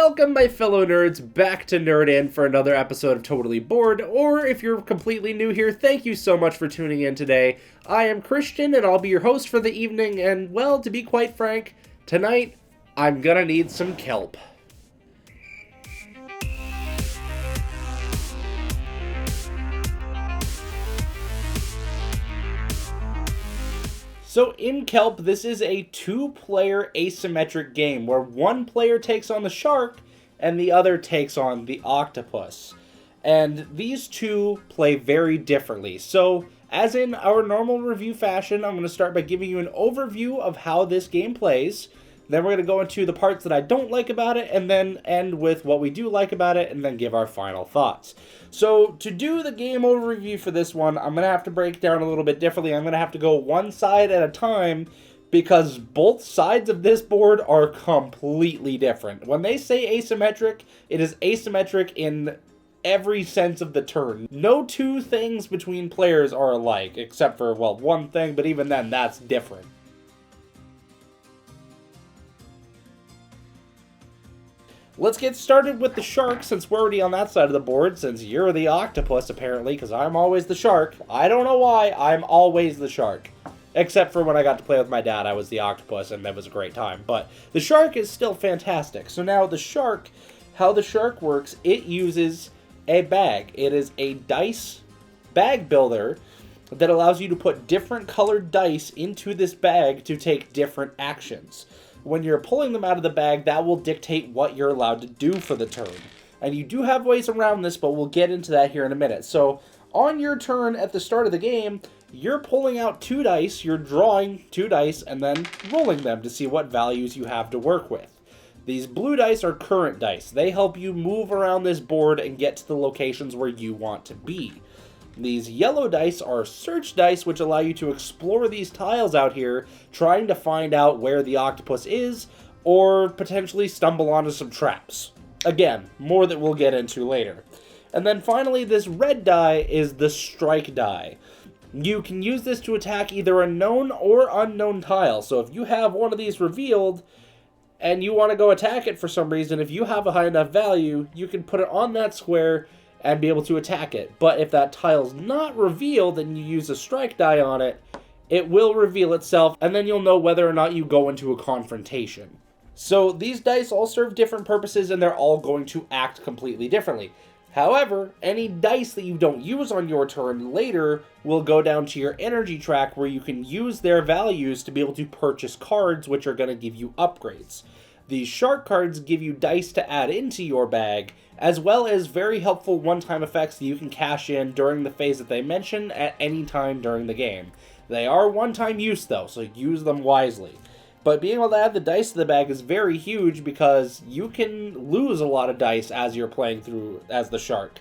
Welcome, my fellow nerds, back to Nerd In for another episode of Totally Bored, or if you're completely new here, thank you so much for tuning in today. I am Christian, and I'll be your host for the evening, and, well, to be quite frank, tonight, I'm gonna need some kelp. So in Kelp, this is a two-player asymmetric game where one player takes on the shark and the other takes on the octopus. And these two play very differently. So, as in our normal review fashion, I'm going to start by giving you an overview of how this game plays. Then we're going to go into the parts that I don't like about it, and then end with what we do like about it, and then give our final thoughts. So, to do the game overview for this one, I'm going to have to break down a little bit differently. I'm going to have to go one side at a time, because both sides of this board are completely different. When they say asymmetric, it is asymmetric in every sense of the term. No two things between players are alike, except for, well, one thing, but even then, that's different. Let's get started with the shark, since we're already on that side of the board, since you're the octopus, apparently, because I'm always the shark. I don't know why, I'm always the shark. Except for when I got to play with my dad, I was the octopus, and that was a great time. But the shark is still fantastic. So now the shark, how the shark works, it uses a bag. It is a dice bag builder that allows you to put different colored dice into this bag to take different actions. When you're pulling them out of the bag, that will dictate what you're allowed to do for the turn. And you do have ways around this, but we'll get into that here in a minute. So, on your turn at the start of the game, you're pulling out two dice, you're drawing two dice, and then rolling them to see what values you have to work with. These blue dice are current dice. They help you move around this board and get to the locations where you want to be. These yellow dice are search dice, which allow you to explore these tiles out here, trying to find out where the octopus is, or potentially stumble onto some traps. Again, more that we'll get into later. And then finally, this red die is the strike die. You can use this to attack either a known or unknown tile. So if you have one of these revealed, and you want to go attack it for some reason, if you have a high enough value, you can put it on that square and be able to attack it. But if that tile's not revealed and you use a strike die on it, it will reveal itself, and then you'll know whether or not you go into a confrontation. So these dice all serve different purposes, and they're all going to act completely differently. However, any dice that you don't use on your turn later will go down to your energy track, where you can use their values to be able to purchase cards, which are going to give you upgrades. These shark cards give you dice to add into your bag, as well as very helpful one-time effects that you can cash in during the phase that they mention at any time during the game. They are one-time use, though, so use them wisely. But being able to add the dice to the bag is very huge, because you can lose a lot of dice as you're playing through as the shark.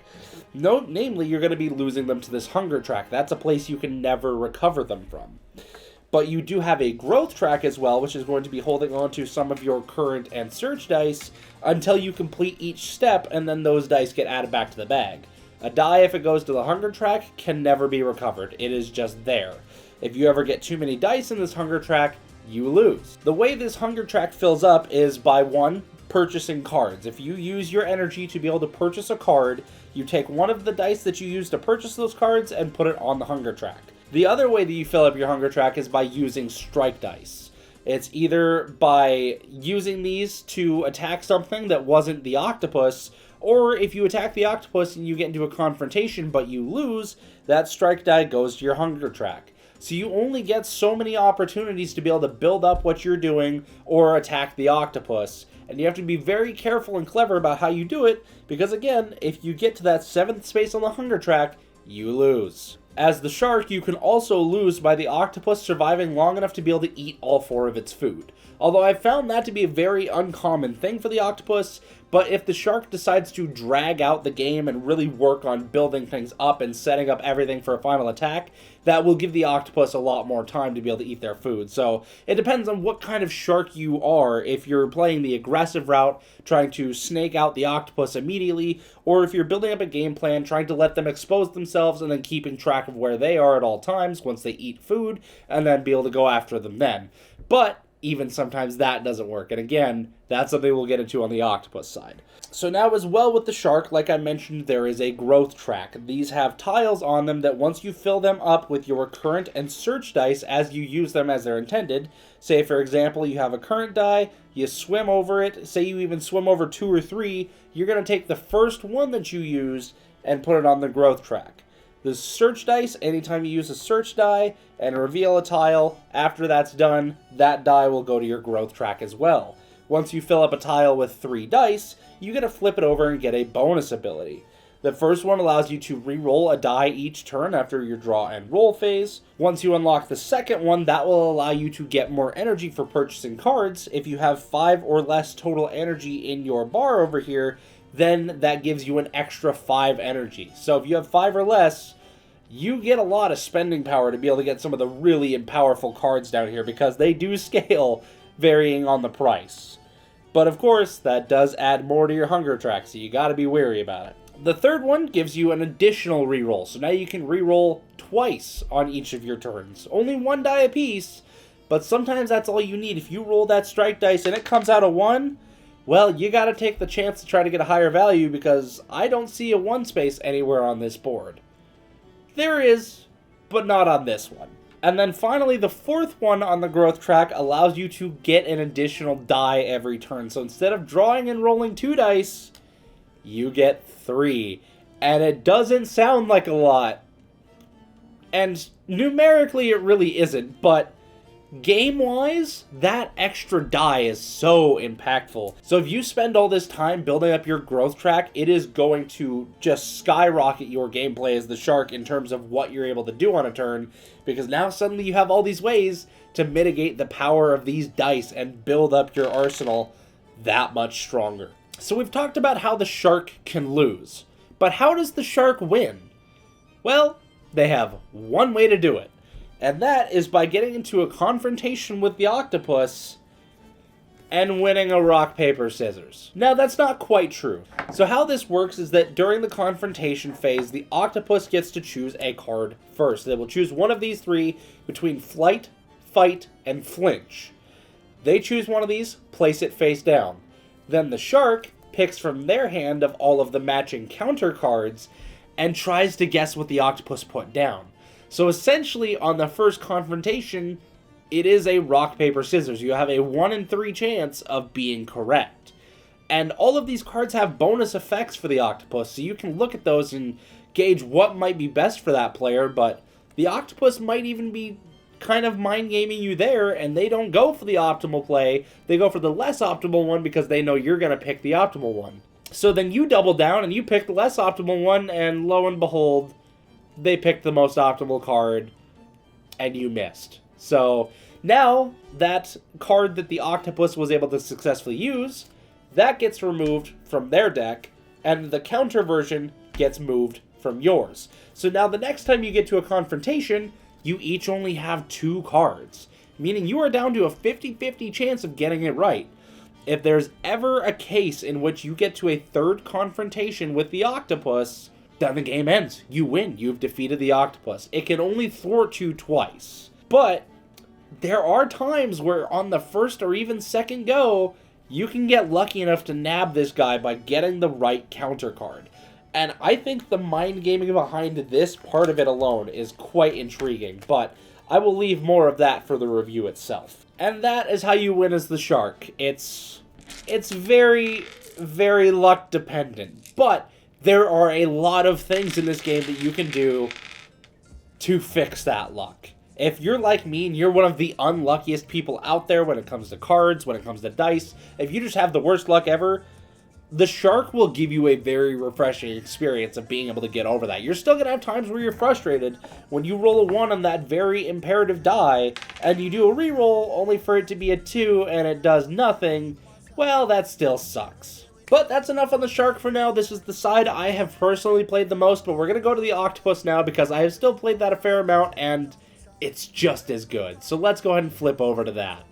Namely, you're going to be losing them to this hunger track. That's a place you can never recover them from. But you do have a growth track as well, which is going to be holding on to some of your current and search dice until you complete each step, and then those dice get added back to the bag. A die, if it goes to the hunger track, can never be recovered. It is just there. If you ever get too many dice in this hunger track, you lose. The way this hunger track fills up is by, one, purchasing cards. If you use your energy to be able to purchase a card, you take one of the dice that you use to purchase those cards and put it on the hunger track. The other way that you fill up your hunger track is by using strike dice. It's either by using these to attack something that wasn't the octopus, or if you attack the octopus and you get into a confrontation but you lose, that strike die goes to your hunger track. So you only get so many opportunities to be able to build up what you're doing or attack the octopus. And you have to be very careful and clever about how you do it, because again, if you get to that 7th space on the hunger track, you lose. As the shark, you can also lose by the octopus surviving long enough to be able to eat all 4 of its food. Although I've found that to be a very uncommon thing for the octopus, but if the shark decides to drag out the game and really work on building things up and setting up everything for a final attack, that will give the octopus a lot more time to be able to eat their food. So it depends on what kind of shark you are, if you're playing the aggressive route, trying to snake out the octopus immediately, or if you're building up a game plan, trying to let them expose themselves and then keeping track of where they are at all times once they eat food, and then be able to go after them then. But even sometimes that doesn't work. And again, that's something we'll get into on the octopus side. So now as well with the shark, like I mentioned, there is a growth track. These have tiles on them that once you fill them up with your current and search dice as you use them as they're intended, say for example you have a current die, you swim over it, say you even swim over 2 or 3, you're going to take the first one that you used and put it on the growth track. The search dice, anytime you use a search die and reveal a tile, after that's done, that die will go to your growth track as well. Once you fill up a tile with 3 dice, you get to flip it over and get a bonus ability. The first one allows you to re-roll a die each turn after your draw and roll phase. Once you unlock the second one, that will allow you to get more energy for purchasing cards. If you have 5 or less total energy in your bar over here, then that gives you an extra 5 energy. So if you have 5 or less, you get a lot of spending power to be able to get some of the really powerful cards down here because they do scale varying on the price. But of course, that does add more to your hunger track, so you gotta be wary about it. The third one gives you an additional reroll, so now you can reroll twice on each of your turns. Only 1 die apiece, but sometimes that's all you need. If you roll that strike dice and it comes out a 1, well, you gotta take the chance to try to get a higher value because I don't see a 1 space anywhere on this board. There is, but not on this one. And then finally, the fourth one on the growth track allows you to get an additional die every turn. So instead of drawing and rolling 2 dice, you get 3. And it doesn't sound like a lot. And numerically, it really isn't. But game-wise, that extra die is so impactful. So if you spend all this time building up your growth track, it is going to just skyrocket your gameplay as the shark in terms of what you're able to do on a turn, because now suddenly you have all these ways to mitigate the power of these dice and build up your arsenal that much stronger. So we've talked about how the shark can lose, but how does the shark win? Well, they have one way to do it. And that is by getting into a confrontation with the octopus and winning a rock, paper, scissors. Now, that's not quite true. So how this works is that during the confrontation phase, the octopus gets to choose a card first. They will choose one of these 3 between flight, fight, and flinch. They choose one of these, place it face down. Then the shark picks from their hand of all of the matching counter cards and tries to guess what the octopus put down. So essentially, on the first confrontation, it is a rock, paper, scissors. You have a 1 in 3 chance of being correct. And all of these cards have bonus effects for the octopus, so you can look at those and gauge what might be best for that player, but the octopus might even be kind of mind-gaming you there, and they don't go for the optimal play. They go for the less optimal one because they know you're going to pick the optimal one. So then you double down and you pick the less optimal one, and lo and behold, they picked the most optimal card, and you missed. So now that card that the octopus was able to successfully use, that gets removed from their deck, and the counter version gets moved from yours. So now the next time you get to a confrontation, you each only have 2 cards, meaning you are down to a 50-50 chance of getting it right. If there's ever a case in which you get to a 3rd confrontation with the octopus, then the game ends. You win. You've defeated the octopus. It can only thwart you twice. But there are times where on the first or even second go, you can get lucky enough to nab this guy by getting the right counter card. And I think the mind gaming behind this part of it alone is quite intriguing, but I will leave more of that for the review itself. And that is how you win as the shark. It's very, very luck dependent, but there are a lot of things in this game that you can do to fix that luck. If you're like me and you're one of the unluckiest people out there when it comes to cards, when it comes to dice, if you just have the worst luck ever, the shark will give you a very refreshing experience of being able to get over that. You're still going to have times where you're frustrated when you roll a 1 on that very imperative die, and you do a reroll only for it to be a 2 and it does nothing. Well, that still sucks. But that's enough on the shark for now. This is the side I have personally played the most, but we're going to go to the octopus now because I have still played that a fair amount, and it's just as good. So let's go ahead and flip over to that.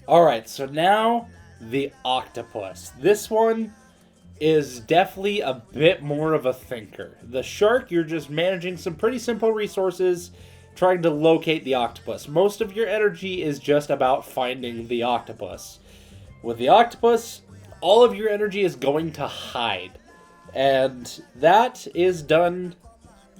Alright, so now the octopus. This one is definitely a bit more of a thinker. The shark, you're just managing some pretty simple resources, trying to locate the octopus. Most of your energy is just about finding the octopus. With the octopus, all of your energy is going to hide. And that is done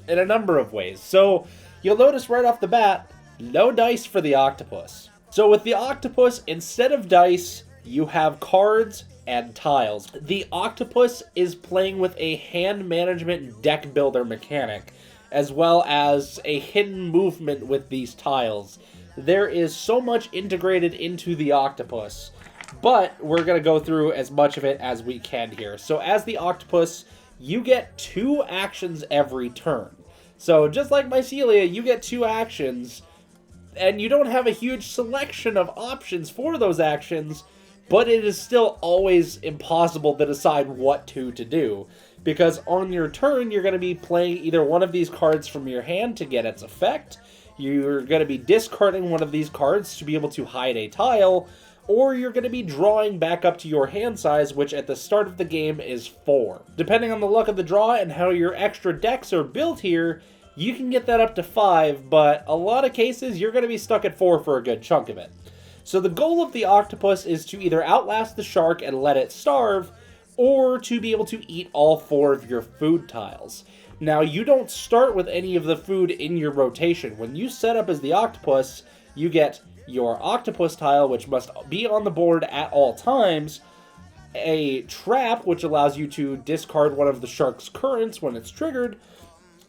in a number of ways. So you'll notice right off the bat, no dice for the octopus. So with the octopus, instead of dice, you have cards and tiles. The octopus is playing with a hand management deck builder mechanic, as well as a hidden movement with these tiles. There is so much integrated into the octopus, but we're going to go through as much of it as we can here. So as the octopus, you get 2 actions every turn. So just like Mycelia, you get 2 actions, and you don't have a huge selection of options for those actions, but it is still always impossible to decide what to do. Because on your turn, you're going to be playing either one of these cards from your hand to get its effect, you're going to be discarding one of these cards to be able to hide a tile, or you're going to be drawing back up to your hand size, which at the start of the game is 4. Depending on the luck of the draw and how your extra decks are built here, you can get that up to 5, but a lot of cases you're going to be stuck at 4 for a good chunk of it. So the goal of the octopus is to either outlast the shark and let it starve, or to be able to eat all 4 of your food tiles. Now, you don't start with any of the food in your rotation. When you set up as the octopus, you get your octopus tile, which must be on the board at all times, a trap, which allows you to discard one of the shark's currents when it's triggered,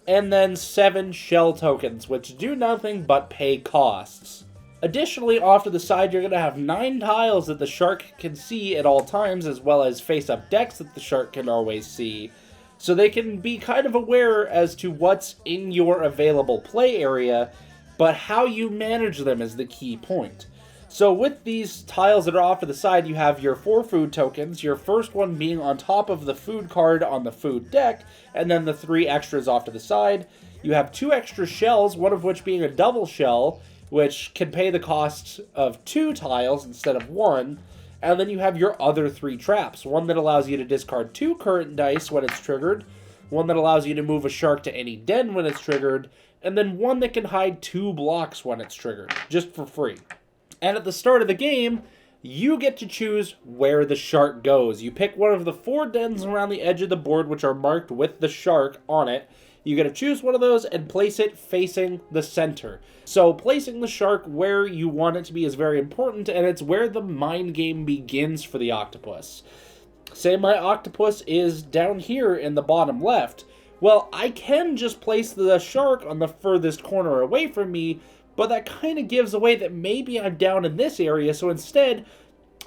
and then 7 shell tokens, which do nothing but pay costs. Additionally, off to the side, you're going to have 9 tiles that the shark can see at all times, as well as face-up decks that the shark can always see, so they can be kind of aware as to what's in your available play area, but how you manage them is the key point. So with these tiles that are off to the side, you have your 4 food tokens, your first one being on top of the food card on the food deck, and then the 3 extras off to the side. You have 2 extra shells, one of which being a double shell, which can pay the cost of 2 tiles instead of 1, and then you have your other 3 traps. One that allows you to discard 2 current dice when it's triggered, one that allows you to move a shark to any den when it's triggered, and then one that can hide 2 blocks when it's triggered, just for free. And at the start of the game, you get to choose where the shark goes. You pick one of the 4 dens around the edge of the board which are marked with the shark on it. You get to choose one of those and place it facing the center. So placing the shark where you want it to be is very important, and it's where the mind game begins for the octopus. Say my octopus is down here in the bottom left. Well, I can just place the shark on the furthest corner away from me, but that kind of gives away that maybe I'm down in this area, so instead,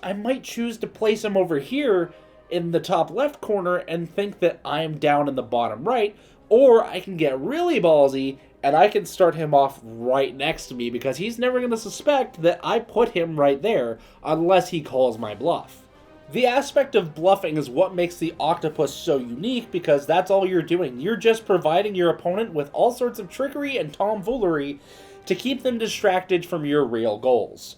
I might choose to place him over here in the top left corner and think that I'm down in the bottom right, or I can get really ballsy and I can start him off right next to me because he's never going to suspect that I put him right there unless he calls my bluff. The aspect of bluffing is what makes the octopus so unique because that's all you're doing. You're just providing your opponent with all sorts of trickery and tomfoolery to keep them distracted from your real goals.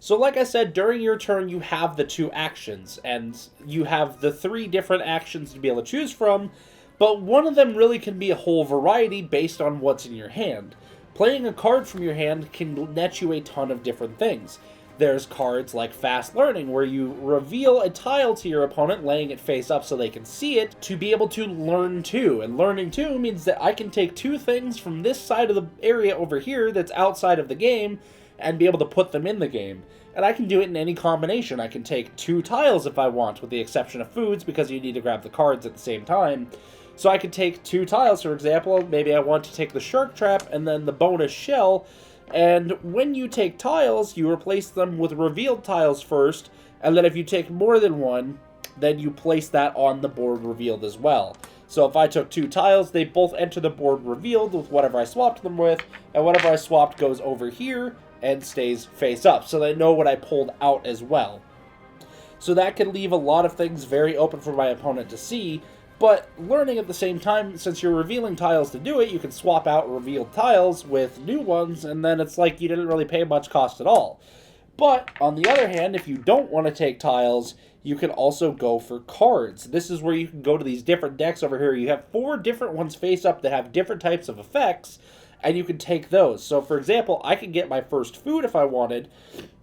So like I said, during your turn you have the 2 actions, and you have the 3 different actions to be able to choose from, but one of them really can be a whole variety based on what's in your hand. Playing a card from your hand can net you a ton of different things. There's cards like Fast Learning, where you reveal a tile to your opponent, laying it face up so they can see it, to be able to learn 2. And learning 2 means that I can take 2 things from this side of the area over here that's outside of the game, and be able to put them in the game. And I can do it in any combination. I can take 2 tiles if I want, with the exception of foods, because you need to grab the cards at the same time. So I could take 2 tiles, for example. Maybe I want to take the shark trap and then the bonus shell. And when you take tiles, you replace them with revealed tiles first, and then if you take more than one, then you place that on the board revealed as well. So if I took 2 tiles, they both enter the board revealed with whatever I swapped them with, and whatever I swapped goes over here and stays face up, so they know what I pulled out as well. So that can leave a lot of things very open for my opponent to see, but learning at the same time, since you're revealing tiles to do it, you can swap out revealed tiles with new ones, and then it's like you didn't really pay much cost at all. But, on the other hand, if you don't want to take tiles, you can also go for cards. This is where you can go to these different decks over here. You have 4 different ones face up that have different types of effects, and you can take those. So, for example, I can get my first food if I wanted,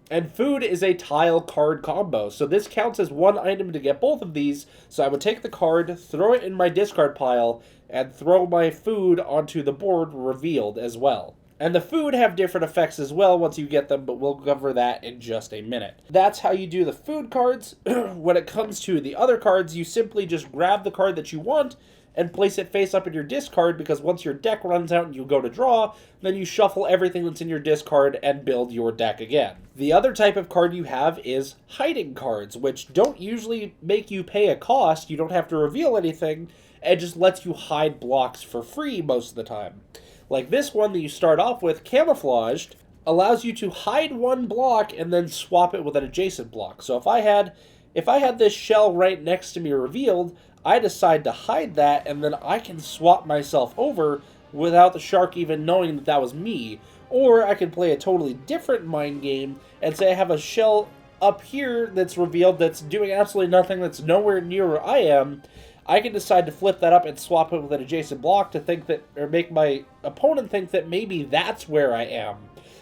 and food is a tile card combo. So this counts as one item to get both of these. So I would take the card, throw it in my discard pile, and throw my food onto the board revealed as well. And the food have different effects as well once you get them, but we'll cover that in just a minute. That's how you do the food cards. When it comes to the other cards, you simply just grab the card that you want and place it face up in your discard, because once your deck runs out and you go to draw, then you shuffle everything that's in your discard and build your deck again. The other type of card you have is hiding cards, which don't usually make you pay a cost. You don't have to reveal anything. It just lets you hide blocks for free most of the time. Like this one that you start off with, Camouflaged, allows you to hide one block and then swap it with an adjacent block. So if I had this shell right next to me revealed, I decide to hide that, and then I can swap myself over without the shark even knowing that that was me. Or I can play a totally different mind game and say I have a shell up here that's revealed that's doing absolutely nothing, that's nowhere near where I am. I can decide to flip that up and swap it with an adjacent block to think that, or make my opponent think that maybe that's where I am.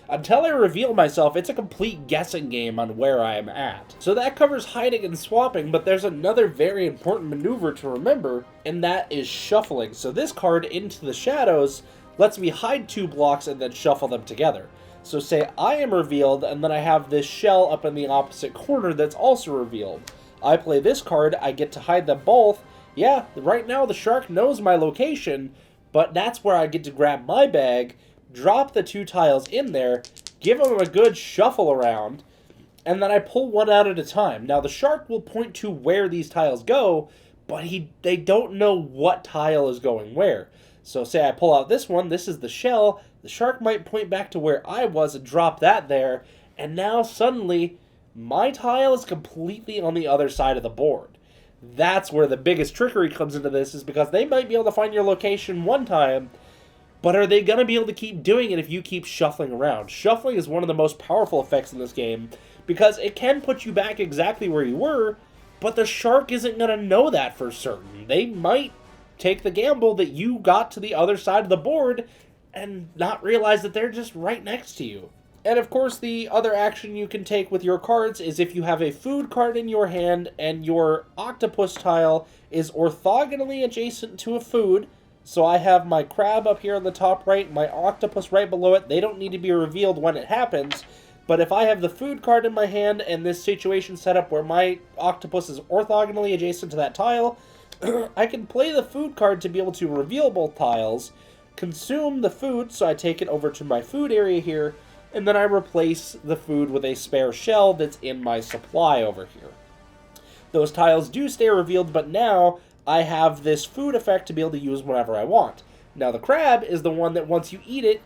Until I reveal myself, it's a complete guessing game on where I am at. So that covers hiding and swapping, but there's another very important maneuver to remember, and that is shuffling. So this card, Into the Shadows, lets me hide 2 blocks and then shuffle them together. So say I am revealed, and then I have this shell up in the opposite corner that's also revealed. I play this card, I get to hide them both. Yeah, right now the shark knows my location, but that's where I get to grab my bag, drop the 2 tiles in there, give them a good shuffle around, and then I pull one out at a time. Now, the shark will point to where these tiles go, but they don't know what tile is going where. So say I pull out this one, this is the shell, the shark might point back to where I was and drop that there, and now suddenly my tile is completely on the other side of the board. That's where the biggest trickery comes into this, is because they might be able to find your location one time, but are they going to be able to keep doing it if you keep shuffling around? Shuffling is one of the most powerful effects in this game, because it can put you back exactly where you were, but the shark isn't going to know that for certain. They might take the gamble that you got to the other side of the board and not realize that they're just right next to you. And of course, the other action you can take with your cards is if you have a food card in your hand and your octopus tile is orthogonally adjacent to a food. So I have my crab up here on the top right, my octopus right below it. They don't need to be revealed when it happens. But if I have the food card in my hand and this situation set up where my octopus is orthogonally adjacent to that tile, I can play the food card to be able to reveal both tiles, consume the food, so I take it over to my food area here, and then I replace the food with a spare shell that's in my supply over here. Those tiles do stay revealed, but now I have this food effect to be able to use whenever I want. Now the crab is the one that once you eat it,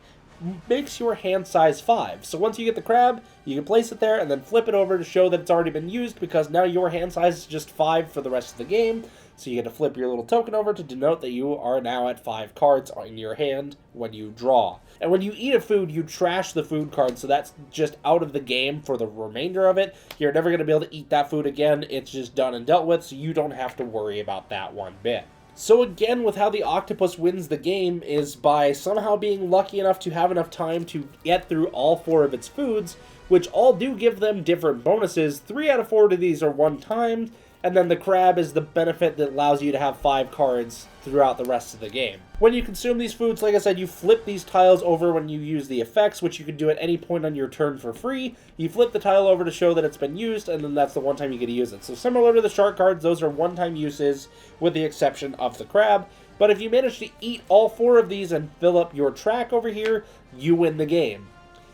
makes your hand size 5. So once you get the crab, you can place it there and then flip it over to show that it's already been used, because now your hand size is just 5 for the rest of the game. So you get to flip your little token over to denote that you are now at 5 cards in your hand when you draw. And when you eat a food, you trash the food card, so that's just out of the game for the remainder of it. You're never going to be able to eat that food again. It's just done and dealt with, so you don't have to worry about that one bit. So again, with how the octopus wins the game is by somehow being lucky enough to have enough time to get through all 4 of its foods, which all do give them different bonuses. 3 out of 4 of these are one time, and then the crab is the benefit that allows you to have 5 cards throughout the rest of the game. When you consume these foods, like I said, you flip these tiles over when you use the effects, which you can do at any point on your turn for free. You flip the tile over to show that it's been used, and then that's the one time you get to use it. So similar to the shark cards, those are one-time uses, with the exception of the crab. But if you manage to eat all 4 of these and fill up your track over here, you win the game.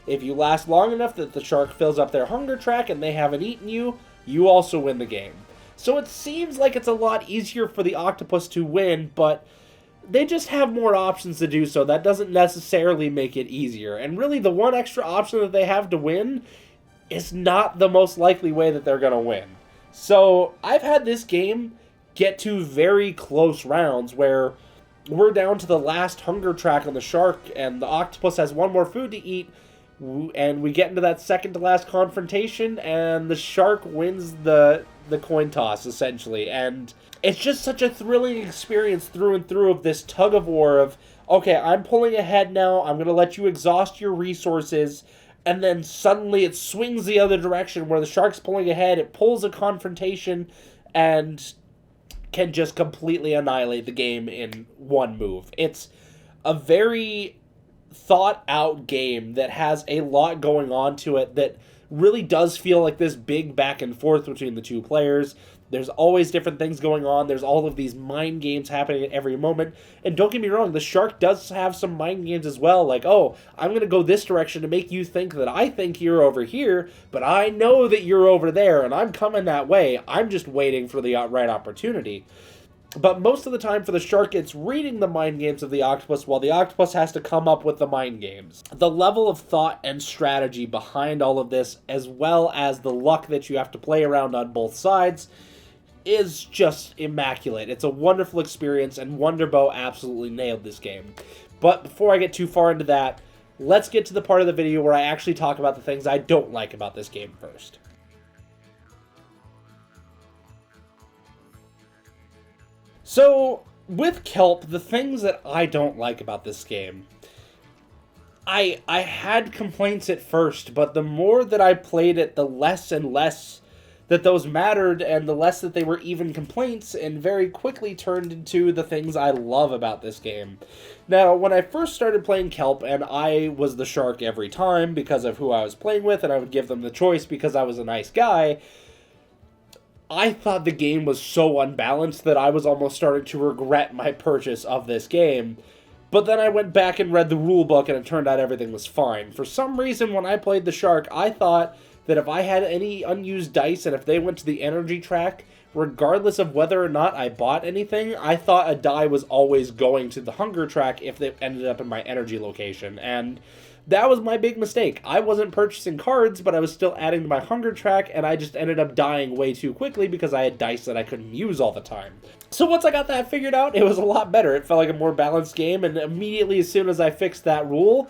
If you last long enough that the shark fills up their hunger track and they haven't eaten you, you also win the game. So it seems like it's a lot easier for the octopus to win, but they just have more options to do so. That doesn't necessarily make it easier. And really, the one extra option that they have to win is not the most likely way that they're going to win. So I've had this game get to very close rounds where we're down to the last hunger track on the shark, and the octopus has one more food to eat, And we get into that second to last confrontation, and the shark wins the coin toss, essentially. And it's just such a thrilling experience through and through of this tug of war of, okay, I'm pulling ahead now, I'm going to let you exhaust your resources, and then suddenly it swings the other direction where the shark's pulling ahead, it pulls a confrontation, and can just completely annihilate the game in one move. It's a very thought out game that has a lot going on to it that really does feel like this big back and forth between the two players. There's always different things going on. There's all of these mind games happening at every moment. And don't get me wrong, the shark does have some mind games as well. Like, oh, I'm going to go this direction to make you think that I think you're over here, but I know that you're over there, and I'm coming that way. I'm just waiting for the right opportunity. But most of the time for the shark, it's reading the mind games of the octopus while the octopus has to come up with the mind games. The level of thought and strategy behind all of this, as well as the luck that you have to play around on both sides, is just immaculate. It's a wonderful experience, and Wonderbow absolutely nailed this game. But before I get too far into that, let's get to the part of the video where I actually talk about the things I don't like about this game first. So, with Kelp, the things that I don't like about this game, I had complaints at first, but the more that I played it, the less and less that those mattered, and the less that they were even complaints, and very quickly turned into the things I love about this game. Now, when I first started playing Kelp, and I was the shark every time because of who I was playing with, and I would give them the choice because I was a nice guy, I thought the game was so unbalanced that I was almost starting to regret my purchase of this game. But then I went back and read the rulebook, and it turned out everything was fine. For some reason, when I played the shark, I thought that if I had any unused dice and if they went to the energy track, regardless of whether or not I bought anything, I thought a die was always going to the hunger track if they ended up in my energy location. And that was my big mistake. I wasn't purchasing cards, but I was still adding to my hunger track, and I just ended up dying way too quickly because I had dice that I couldn't use all the time. So once I got that figured out, it was a lot better. It felt like a more balanced game, and immediately as soon as I fixed that rule,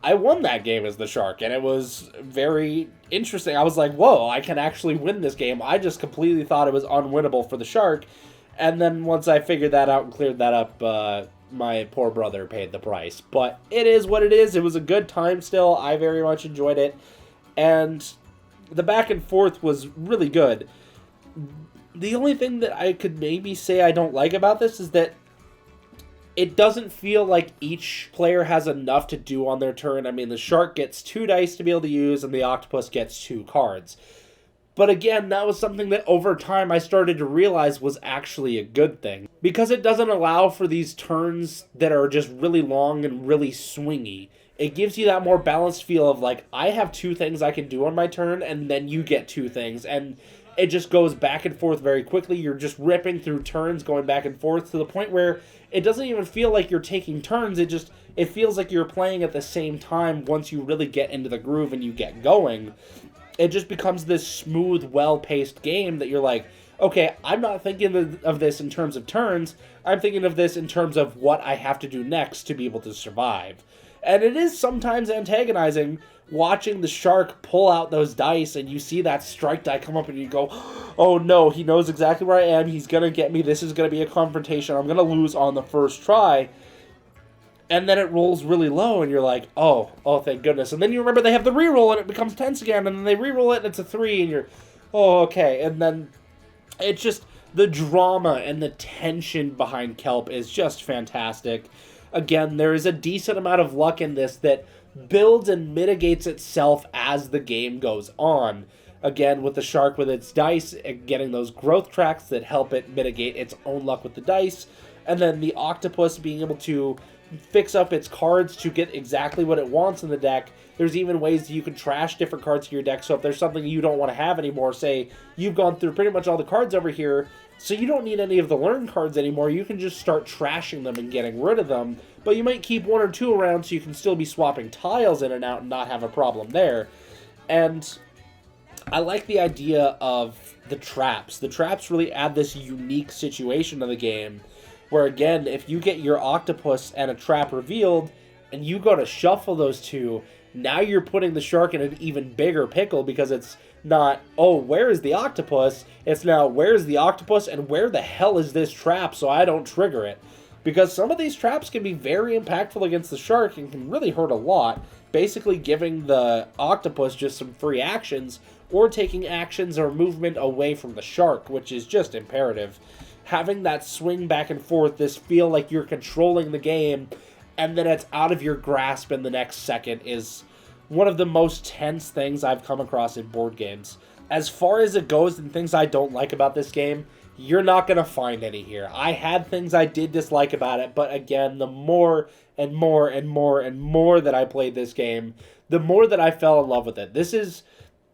I won that game as the shark, and it was very interesting. I was like, whoa, I can actually win this game. I just completely thought it was unwinnable for the shark, and then once I figured that out and cleared that up, my poor brother paid the price. But it is what it is. It was a good time still. I very much enjoyed it. And the back and forth was really good. The only thing that I could maybe say I don't like about this is that it doesn't feel like each player has enough to do on their turn. I mean, the shark gets 2 dice to be able to use, and the octopus gets 2 cards. But again, that was something that over time I started to realize was actually a good thing. Because it doesn't allow for these turns that are just really long and really swingy. It gives you that more balanced feel of like, I have 2 things I can do on my turn, and then you get 2 things. And it just goes back and forth very quickly. You're just ripping through turns, going back and forth to the point where it doesn't even feel like you're taking turns. It feels like you're playing at the same time once you really get into the groove and you get going. It just becomes this smooth, well-paced game that you're like, okay, I'm not thinking of this in terms of turns. I'm thinking of this in terms of what I have to do next to be able to survive. And it is sometimes antagonizing watching the shark pull out those dice and you see that strike die come up and you go, oh no, he knows exactly where I am. He's going to get me. This is going to be a confrontation. I'm going to lose on the first try. And then it rolls really low, and you're like, oh, thank goodness. And then you remember they have the reroll, and it becomes tense again, and then they reroll it, and it's a 3, and you're, oh, okay. And then it's just, the drama and the tension behind Kelp is just fantastic. Again, there is a decent amount of luck in this that builds and mitigates itself as the game goes on. Again, with the shark with its dice, getting those growth tracks that help it mitigate its own luck with the dice. And then the octopus being able to fix up its cards to get exactly what it wants in the deck. There's even ways that you can trash different cards in your deck, so if there's something you don't want to have anymore, say you've gone through pretty much all the cards over here, so you don't need any of the learn cards anymore, you can just start trashing them and getting rid of them, but you might keep 1 or 2 around so you can still be swapping tiles in and out and not have a problem there. And I like the idea of the traps. The traps really add this unique situation to the game, where again, if you get your octopus and a trap revealed, and you go to shuffle those 2, now you're putting the shark in an even bigger pickle, because it's not, oh, where is the octopus? It's now, where's the octopus and where the hell is this trap so I don't trigger it? Because some of these traps can be very impactful against the shark and can really hurt a lot, basically giving the octopus just some free actions or taking actions or movement away from the shark, which is just imperative. Having that swing back and forth, this feel like you're controlling the game, and then it's out of your grasp in the next second, is one of the most tense things I've come across in board games. As far as it goes and things I don't like about this game, you're not going to find any here. I had things I did dislike about it, but again, the more and more and more and more that I played this game, the more that I fell in love with it. This is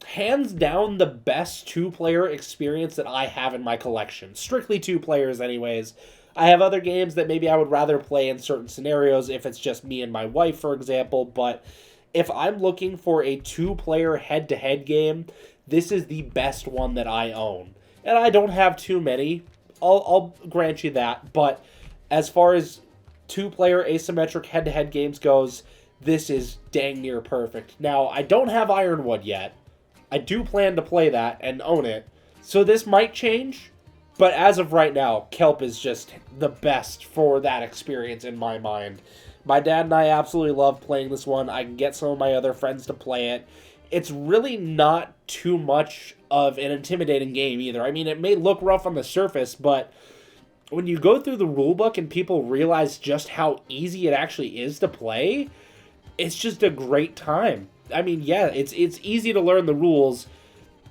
hands down the best two-player experience that I have in my collection. Strictly two players anyways. I have other games that maybe I would rather play in certain scenarios if it's just me and my wife, for example, but if I'm looking for a two-player head-to-head game, this is the best one that I own. And I don't have too many, I'll grant you that, but as far as two-player asymmetric head-to-head games goes, this is dang near perfect. Now, I don't have Ironwood yet. I do plan to play that and own it, so this might change, but as of right now, Kelp is just the best for that experience in my mind. My dad and I absolutely love playing this one. I can get some of my other friends to play it. It's really not too much of an intimidating game either. I mean, it may look rough on the surface, but when you go through the rulebook and people realize just how easy it actually is to play, it's just a great time. I mean, yeah, it's easy to learn the rules.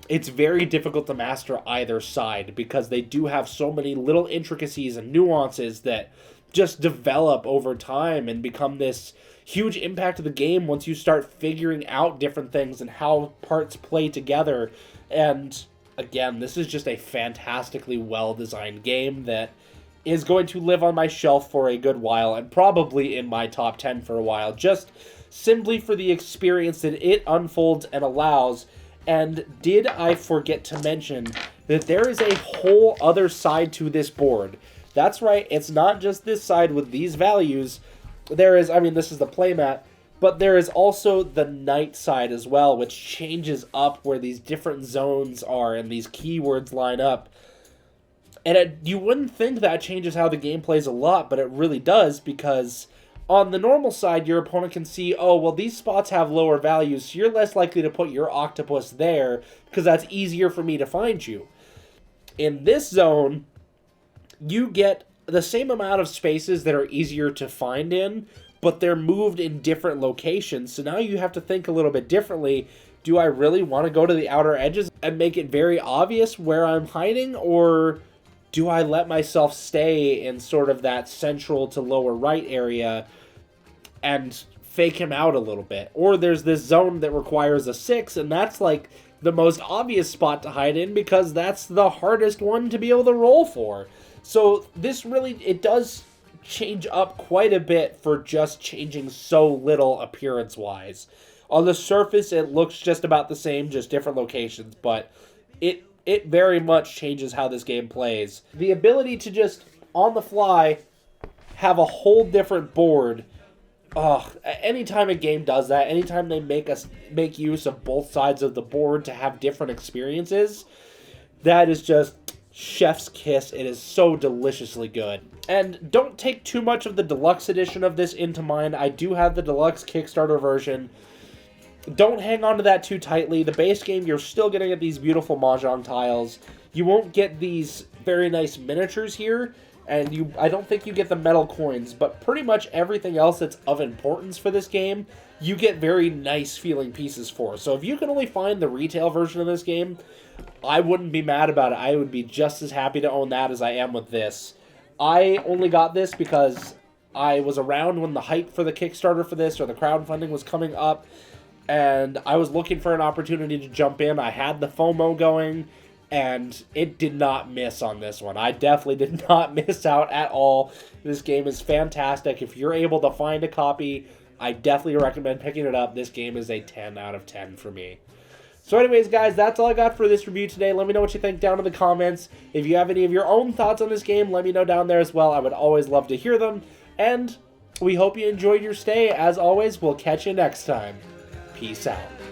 It's very difficult to master either side because they do have so many little intricacies and nuances that just develop over time and become this huge impact of the game once you start figuring out different things and how parts play together. And again, this is just a fantastically well-designed game that is going to live on my shelf for a good while and probably in my top 10 for a while, just simply for the experience that it unfolds and allows. And did I forget to mention that there is a whole other side to this board? That's right, it's not just this side with these values. There is, I mean, this is the playmat, but there is also the night side as well, which changes up where these different zones are and these keywords line up. And you wouldn't think that changes how the game plays a lot, but it really does, because on the normal side, your opponent can see, oh, well, these spots have lower values, so you're less likely to put your octopus there, because that's easier for me to find you. In this zone, you get the same amount of spaces that are easier to find in, but they're moved in different locations, so now you have to think a little bit differently. Do I really want to go to the outer edges and make it very obvious where I'm hiding, or do I let myself stay in sort of that central to lower right area and fake him out a little bit? Or there's this zone that requires a 6, and that's like the most obvious spot to hide in because that's the hardest one to be able to roll for. So this really, it does change up quite a bit for just changing so little appearance-wise. On the surface, it looks just about the same, just different locations, but it very much changes how this game plays. The ability to just, on the fly, have a whole different board. Anytime a game does that, anytime they make use of both sides of the board to have different experiences, that is just chef's kiss. It is so deliciously good. And don't take too much of the deluxe edition of this into mind. I do have the deluxe Kickstarter version. Don't hang on to that too tightly. The base game, you're still going to get these beautiful Mahjong tiles. You won't get these very nice miniatures here, and I don't think you get the metal coins, but pretty much everything else that's of importance for this game, you get very nice feeling pieces for. So if you can only find the retail version of this game, I wouldn't be mad about it. I would be just as happy to own that as I am with this. I only got this because I was around when the hype for the Kickstarter for this or the crowdfunding was coming up, and I was looking for an opportunity to jump in. I had the FOMO going, and it did not miss on this one. I definitely did not miss out at all. This game is fantastic. If you're able to find a copy, I definitely recommend picking it up. This game is a 10 out of 10 for me. So anyways, guys, that's all I got for this review today. Let me know what you think down in the comments. If you have any of your own thoughts on this game, let me know down there as well. I would always love to hear them. And we hope you enjoyed your stay. As always, we'll catch you next time. Peace out.